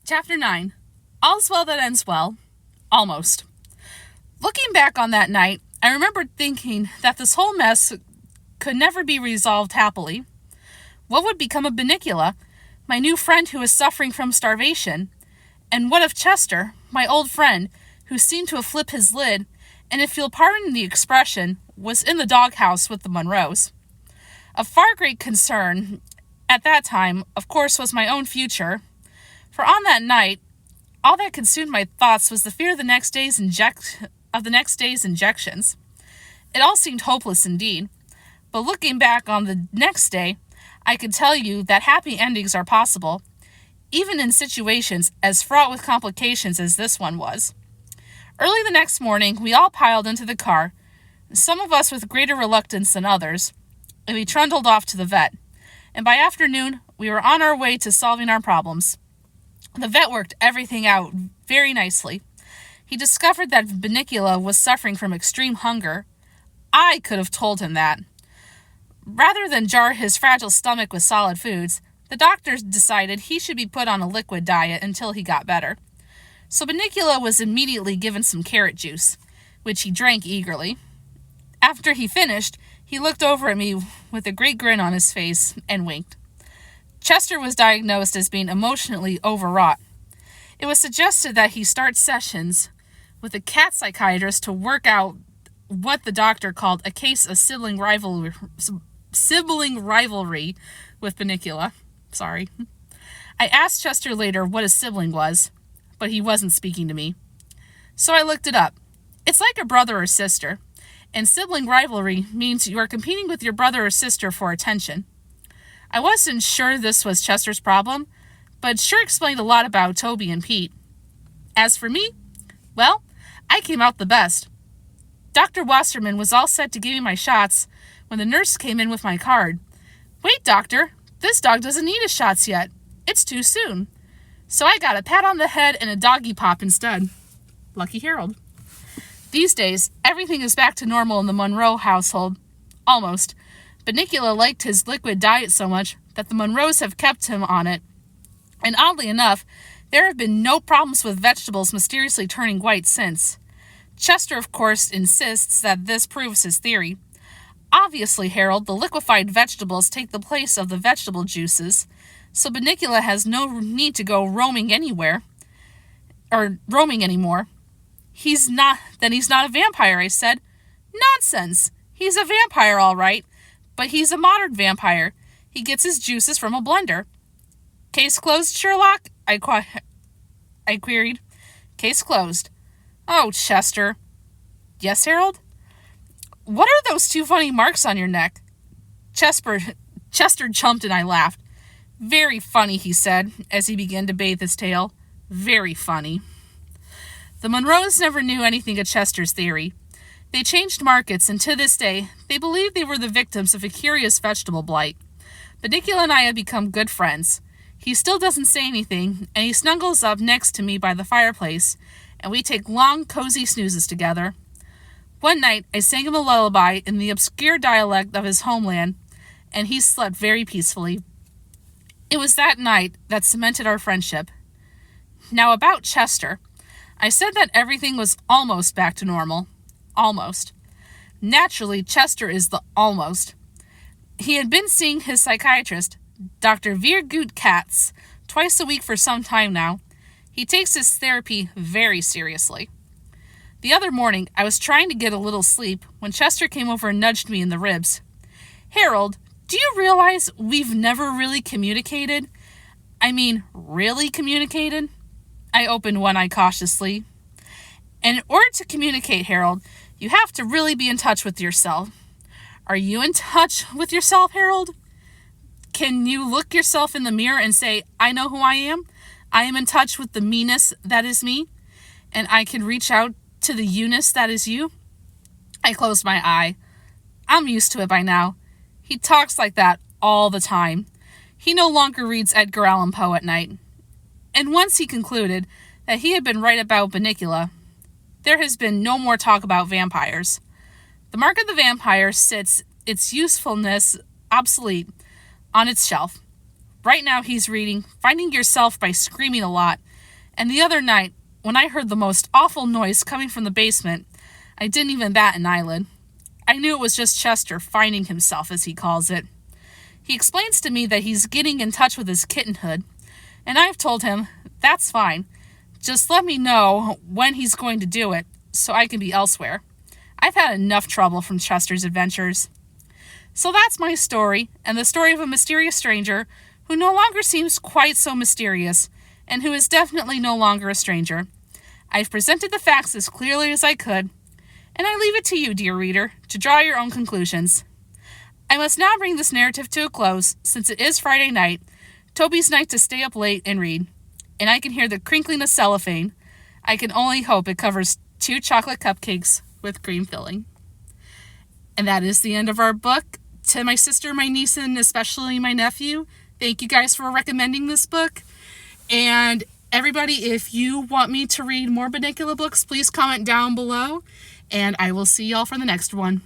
Chapter 9. All's well that ends well. Almost. Looking back on that night, I remembered thinking that this whole mess could never be resolved happily. What would become of Bunnicula, my new friend who was suffering from starvation? And what of Chester, my old friend, who seemed to have flipped his lid, and if you'll pardon the expression, was in the doghouse with the Monroes? Of far great concern, at that time, of course, was my own future. For on that night, all that consumed my thoughts was the fear of the next day's injections. It all seemed hopeless indeed. But looking back on the next day, I could tell you that happy endings are possible, even in situations as fraught with complications as this one was. Early the next morning, we all piled into the car, some of us with greater reluctance than others, and we trundled off to the vet. And by afternoon, we were on our way to solving our problems. The vet worked everything out very nicely. He discovered that Bunnicula was suffering from extreme hunger. I could have told him that. Rather than jar his fragile stomach with solid foods, the doctors decided he should be put on a liquid diet until he got better. So Bunnicula was immediately given some carrot juice, which he drank eagerly. After he finished, he looked over at me with a great grin on his face and winked. Chester was diagnosed as being emotionally overwrought. It was suggested that he start sessions with a cat psychiatrist to work out what the doctor called a case of sibling rivalry with Bunnicula. Sorry. I asked Chester later what a sibling was, but he wasn't speaking to me. So I looked it up. It's like a brother or sister, and sibling rivalry means you are competing with your brother or sister for attention. I wasn't sure this was Chester's problem, but it sure explained a lot about Toby and Pete. As for me, well, I came out the best. Dr. Wasserman was all set to give me my shots when the nurse came in with my card. "Wait, doctor, this dog doesn't need his shots yet. It's too soon." So I got a pat on the head and a doggy pop instead. Lucky Harold. These days, everything is back to normal in the Monroe household. Almost. Bunnicula liked his liquid diet so much that the Monroes have kept him on it. And oddly enough, there have been no problems with vegetables mysteriously turning white since. Chester, of course, insists that this proves his theory. Obviously, Harold, the liquefied vegetables take the place of the vegetable juices, so Bunnicula has no need to go roaming anymore. He's not a vampire, I said. Nonsense! He's a vampire, all right, but he's a modern vampire. He gets his juices from a blender. Case closed, Sherlock? I queried. Case closed. Oh, Chester. Yes, Harold? What are those two funny marks on your neck? Chester jumped and I laughed. Very funny, he said, as he began to bathe his tail. Very funny. The Monroes never knew anything of Chester's theory. They changed markets, and to this day, they believe they were the victims of a curious vegetable blight. Bunnicula and I have become good friends. He still doesn't say anything, and he snuggles up next to me by the fireplace, and we take long, cozy snoozes together. One night, I sang him a lullaby in the obscure dialect of his homeland, and he slept very peacefully. It was that night that cemented our friendship. Now about Chester. I said that everything was almost back to normal. Almost. Naturally, Chester is the almost. He had been seeing his psychiatrist, Dr. Veergood Katz, twice a week for some time now. He takes his therapy very seriously. The other morning, I was trying to get a little sleep when Chester came over and nudged me in the ribs. Harold, do you realize we've never really communicated? I mean, really communicated? I opened one eye cautiously. In order to communicate, Harold, you have to really be in touch with yourself. Are you in touch with yourself, Harold? Can you look yourself in the mirror and say, I know who I am? I am in touch with the meanness that is me, and I can reach out to the you-ness that is you? I closed my eye. I'm used to it by now. He talks like that all the time. He no longer reads Edgar Allan Poe at night. And once he concluded that he had been right about Bunnicula, there has been no more talk about vampires. The mark of the vampire sits, its usefulness obsolete, on its shelf. Right now he's reading Finding Yourself by Screaming a Lot. And the other night, when I heard the most awful noise coming from the basement, I didn't even bat an eyelid. I knew it was just Chester finding himself, as he calls it. He explains to me that he's getting in touch with his kittenhood, and I've told him, that's fine. Just let me know when he's going to do it, so I can be elsewhere. I've had enough trouble from Chester's adventures. So that's my story, and the story of a mysterious stranger who no longer seems quite so mysterious, and who is definitely no longer a stranger. I've presented the facts as clearly as I could, and I leave it to you, dear reader, to draw your own conclusions. I must now bring this narrative to a close, since it is Friday night, Toby's night to stay up late and read, and I can hear the crinkling of cellophane. I can only hope it covers 2 chocolate cupcakes with cream filling. And that is the end of our book. To my sister, my niece, and especially my nephew, thank you guys for recommending this book. And everybody, if you want me to read more Bunnicula books, please comment down below, and I will see y'all for the next one.